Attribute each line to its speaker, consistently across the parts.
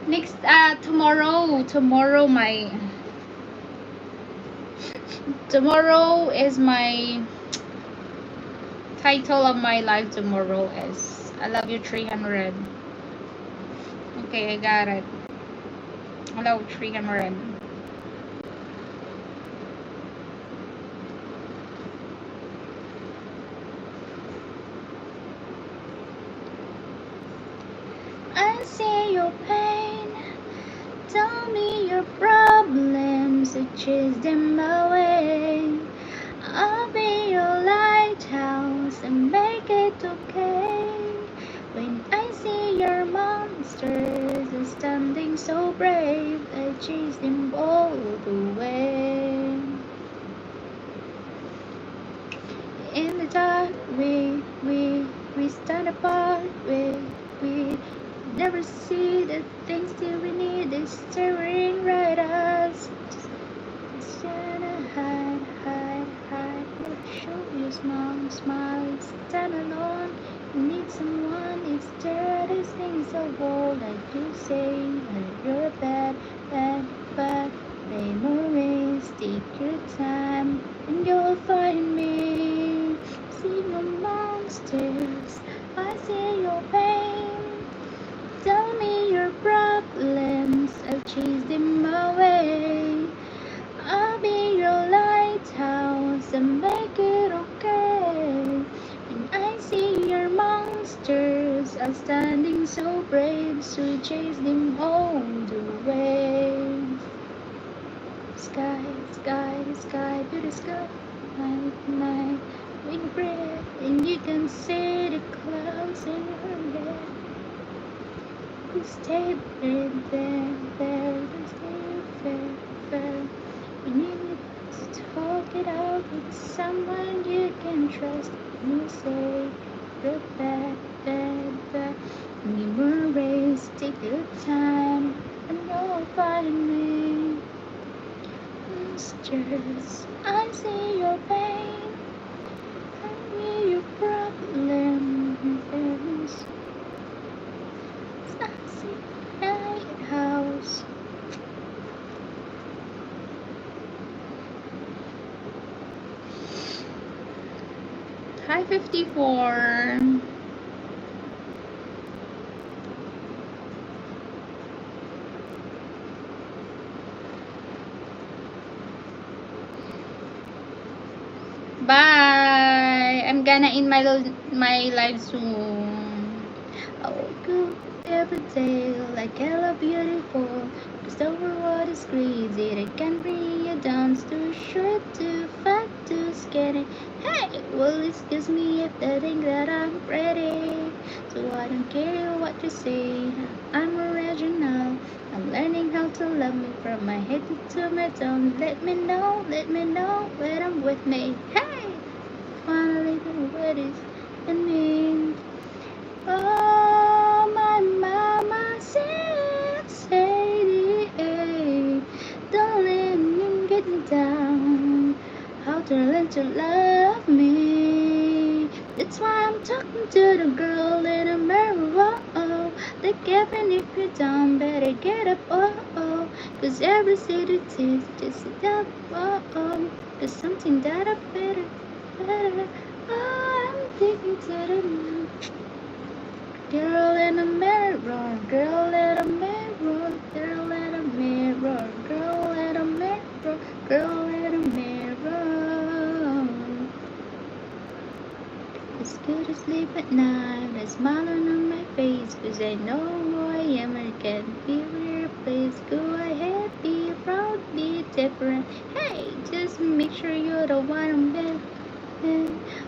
Speaker 1: Next, tomorrow tomorrow is my title of my live tomorrow is I love you 300. Okay, I got it. I love 300. I see your pain. Tell me your problems, I chase them away. I'll be your lighthouse and make it okay. When I see your monsters standing so brave, I chase them all away. In the dark, we stand apart. We never see the things that we need. They're staring right at us. Just tryna hide. Show you smile. Stand alone. You need someone. It's the hardest things of all that you say. That you're bad. Memories. Take your time, and you'll find me. See no monsters. I see your pain. Tell me your problems, I'll chase them away. I'll be your lighthouse and make it okay. When I see your monsters are standing so brave, so chase them all the way. Sky, to the sky, night, when you breathe and you can see the clouds in your head. You stay there, you stay fair. You need to talk it out with someone you can trust. You say you're bad. Memories, take your time, and you'll find me. Monsters, I see your pain, I see your problems. I see lighthouse. Hi 54. Bye. I'm gonna end my live soon. I wake up every day like hella beautiful. Cause the world is crazy. They can bring you down. Too short, too fat, too skinny. Hey, well, excuse me if they think that I'm pretty. So I don't care what you say. I'm original. I'm learning how to love me from my head to my toes. Let me know when I'm with me. Hey, finally know what is in me. Oh, my mama said, don't let me get me down. How to learn to love me. That's why I'm talking to the girl in the mirror. Oh, the Kevin, if you're down, better get up. Oh, cause every city is just a dump. Oh, cause something that I better. Oh, I'm thinking to the girl in a mirror, girl in a mirror, girl in a mirror, girl in a mirror, girl in a mirror. It's good to sleep at night, a smile on my face, cause I know who I am and can't be replaced. Go ahead, be proud, be different. Hey, just make sure you're the one I'm with.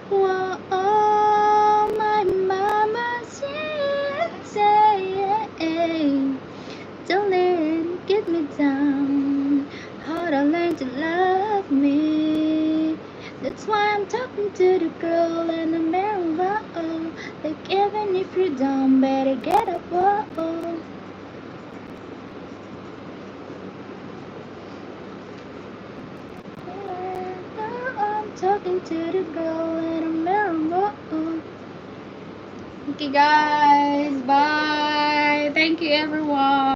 Speaker 1: Whoa, oh, my mama said, don't let it get me down. How to learn to love me. That's why I'm talking to the girl in the mirror. Oh, like even if you're down, better get up. Oh. I'm talking to the girl in the mirror. Okay, guys. Bye. Thank you, everyone.